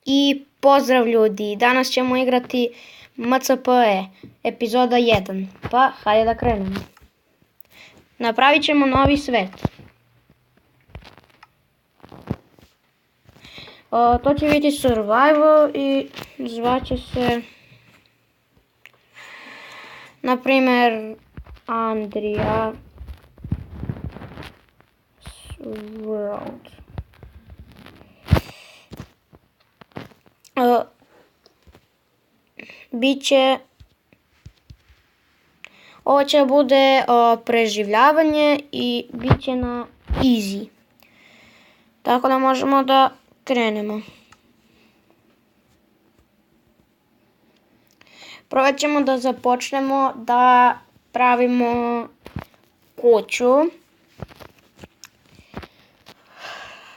I pozdrav ljudi, danas ćemo igrati MCPE, epizoda 1, pa hajde da krenemo. Napravit ćemo novi svet. To će biti survival i zvaće se, na primjer, Andrija's World. Ovo će bude preživljavanje i bit će na easy. Tako da možemo da krenemo. Prvo ćemo da započnemo da pravimo kuću.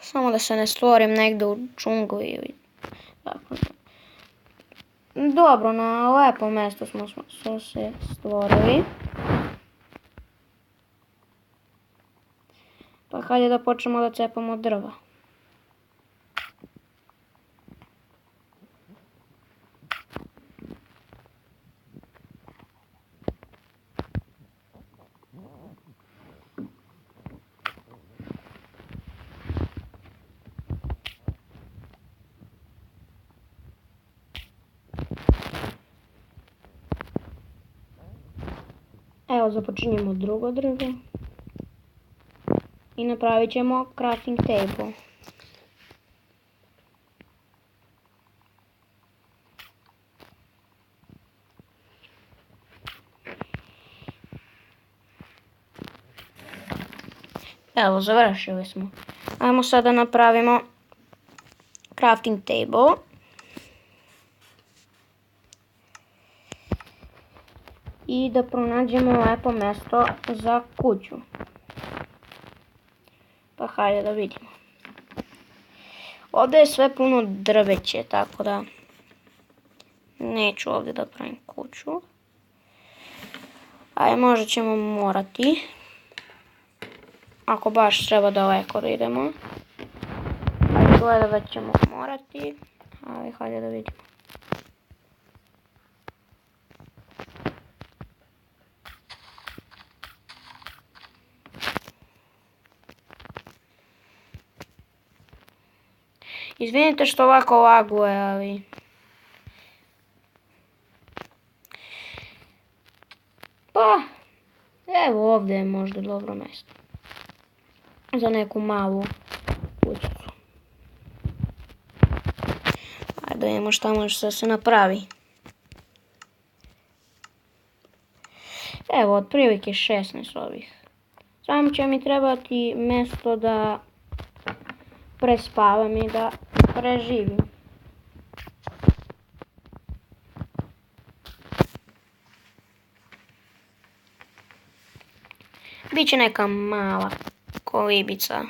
Samo da se ne stvorim negdje u džungli ili tako. Dobro, na lepo mjesto smo se stvorili. Pa hajde da počnemo da cepamo drva. Evo, započinjemo drugo drvo i napravit ćemo crafting table. Evo, završili smo. Ajmo sad da napravimo crafting table. I da pronađemo lepo mjesto za kuću. Pa hajde da vidimo. Ovdje je sve puno drveće, tako da neću ovdje da pravim kuću. Ajde, možda ćemo morati. Ako baš treba daleko da idemo. Ajde, gleda da ćemo morati. Ali hajde da vidimo. Izvinite što ovako laguje, ali... Pa, evo ovdje je možda dobro mjesto. Za neku malu kućicu. Ajde da vidimo šta može da se napravi. Evo, otprilike 16 ovih. Samo će mi trebati mjesto da prespavam i da preživim. Biće neka mala kolibica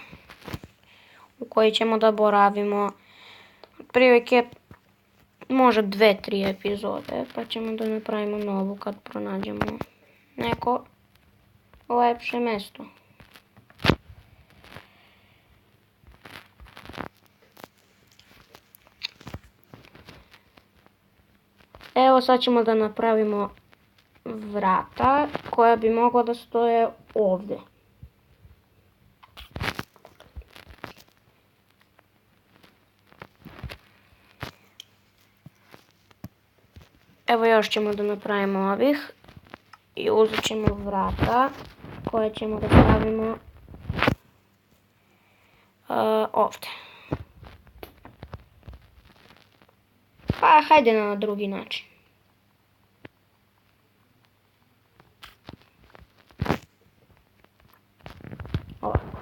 u kojoj ćemo da boravimo otprilike možda 2-3 epizode, pa ćemo da napravimo novu kad pronađemo neko lepše mjesto. Evo, sad ćemo da napravimo vrata koja bi mogla da stoje ovdje. Evo, još ćemo da napravimo ovih i uzet ćemo vrata koje ćemo da stavimo ovdje. Pa hajde na drugi način. Ovako.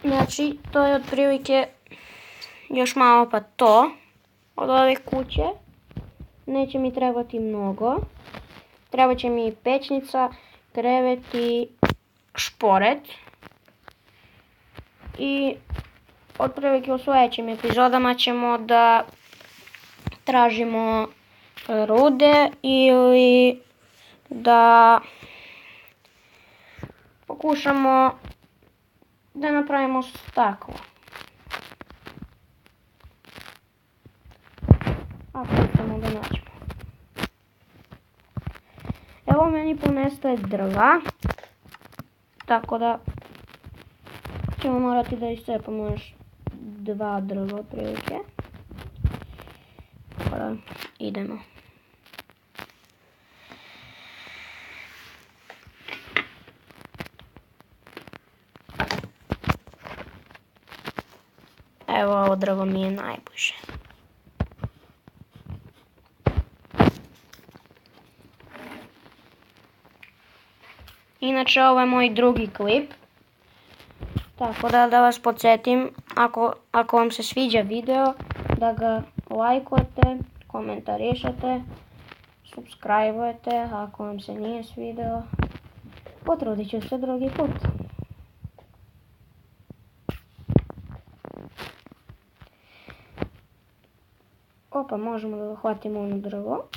Znači, to je otprilike još malo pa to od ove kuće. Neće mi trebati mnogo. Treba će mi pećnica, krevet i šporet. I otprilike u sljedećim epizodama ćemo da tražimo rude ili da pokušamo da napravimo staklo. Ako ćemo da naćemo. Evo meni ponestaje drva. Tako da ćemo morati da iscepamo još 2 drva otprilike. Tako da idemo. Evo ovo drvo mi je najbliže. Inače ovo je moj drugi klip. Tako da vas podsjetim, ako vam se sviđa video, da ga lajkujete, komentarišete, subscribe-ujete, ako vam se nije svideo, potrudit ću se drugi put. Opa, možemo da uhvatimo ono drvo.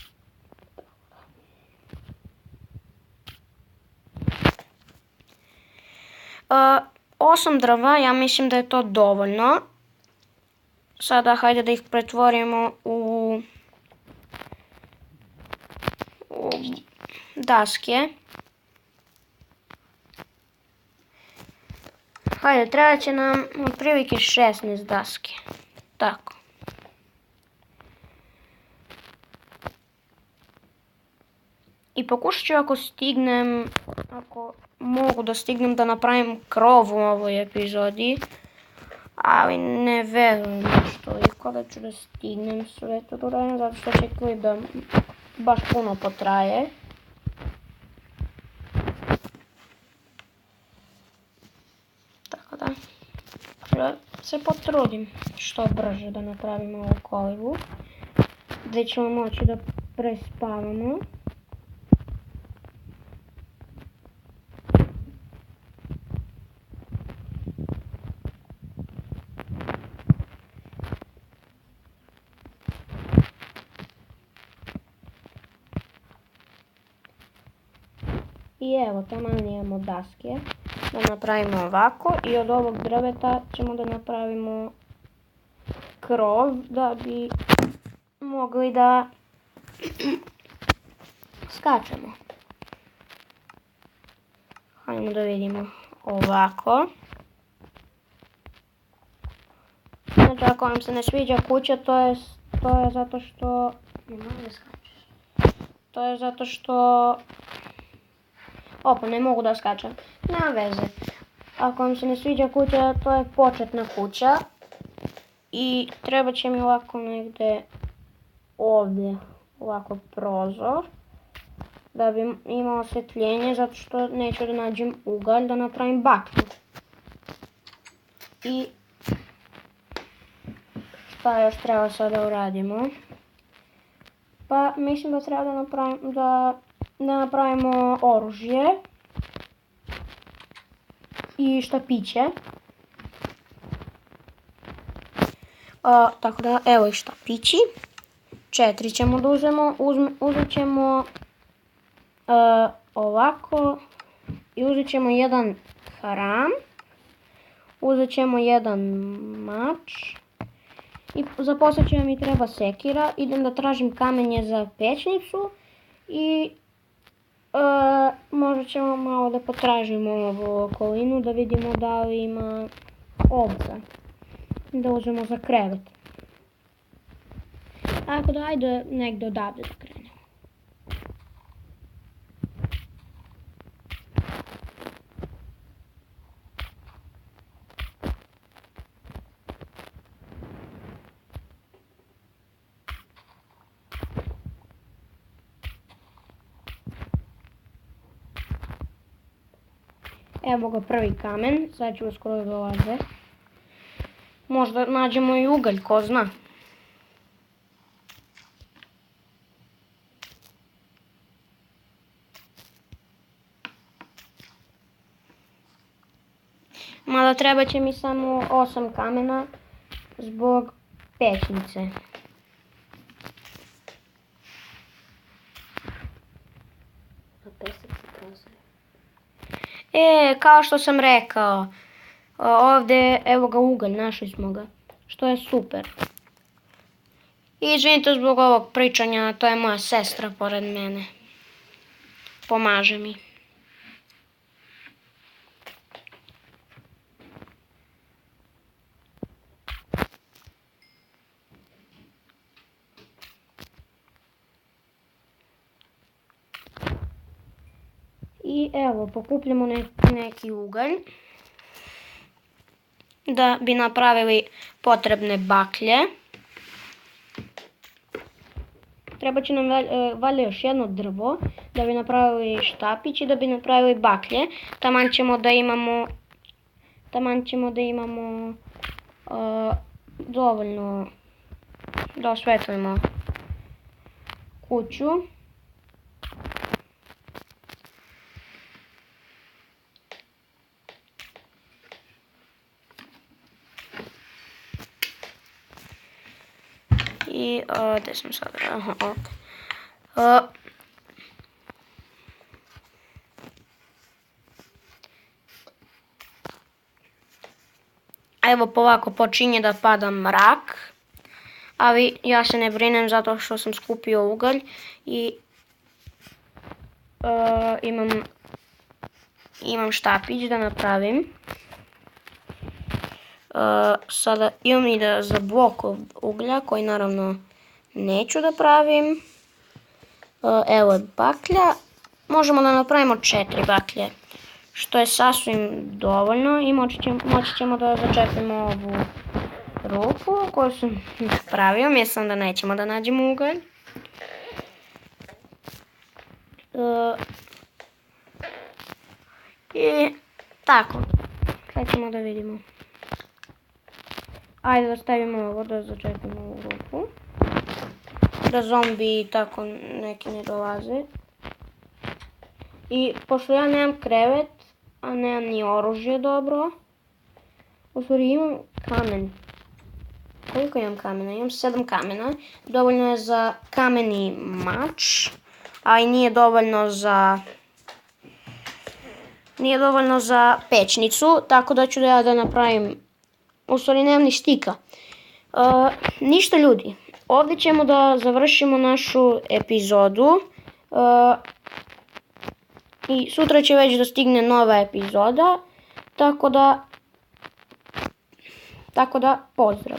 8 drva, ja mislim da je to dovoljno. Sada hajde da ih pretvorimo u daske. Hajde, treba će nam otprilike 16 daske. Tako. I pokušat ću ako mogu da stignem da napravim krov u ovoj epizodi. Ali ne verujem što ikada ću da stignem sve to do radim, zato što će klip da baš puno potraje. Tako da se potrudim što brže da napravimo ovu kolibu, gdje ćemo moći da prespavamo. I evo, tamo imamo daske, da napravimo ovako i od ovog drveta ćemo da napravimo krov da bi mogli da skačemo. Hajmo da vidimo ovako. Znači ako vam se ne sviđa kuća, to je zato što... To je zato što... Opa, ne mogu da skačem. Nema veze. Ako vam se ne sviđa kuća, to je početna kuća. I treba će mi ovako negdje ovdje, ovako prozor. Da bi imao osvjetljenje, zato što neću da nađem ugalj da napravim baklju. I šta još treba sada uradimo? Pa mislim da treba da napravimo oružje i štapiće. Tako da, evo i štapići. 4 ćemo da uzet ćemo ovako i uzet ćemo jedan haram, uzet ćemo jedan mač i za posle mi treba sekira. Idem da tražim kamenje za pećnicu i možda ćemo malo da potražimo ovu okolinu da vidimo da li ima ovca da uzmemo za krevet. Tako da ajde negdje odavde da krenemo. Evo ga prvi kamen, sad ću uskoro dolaze. Možda nađemo i ugalj, ko zna. Mada treba će mi samo 8 kamena zbog pećnice. Kao što sam rekao, Ovdje, evo ga ugalj, našli smo ga. Što je super. I izvinite zbog ovog pričanja, to je moja sestra pored mene. Pomaže mi. I evo, pokupljamo neki ugalj da bi napravili potrebne baklje. Treba će nam valjda još jedno drvo da bi napravili štapić i da bi napravili baklje. Taman ćemo da imamo dovoljno da osvetlimo kuću. I gdje sam sad? Aha, ovdje. Evo polako počinje da pada mrak, ali ja se ne brinem zato što sam skupio ugalj i imam štapić da napravim. Sada imam i za blok uglja koji naravno neću da pravim. Evo je baklja. Možemo da napravimo 4 baklje, što je sasvim dovoljno i moći ćemo da začepimo ovu rupu koju sam pravio. Mislim da nećemo da nađemo ugalj. I tako, sad ćemo da vidimo. Ajde da stavimo ovo da začepimo ovu rupu. Da zombi i tako neki ne dolaze. I pošto ja nemam krevet, a nemam ni oružje dobro. U stvari imam kamen. Koliko imam kamena? Imam 7 kamena. Dovoljno je za kameni mač, a i nije dovoljno za pećnicu, tako da ću ja da napravim. U stvari nemam ni stika. Ništa ljudi, ovdje ćemo da završimo našu epizodu. I sutra će već da stigne nova epizoda, tako da pozdrav.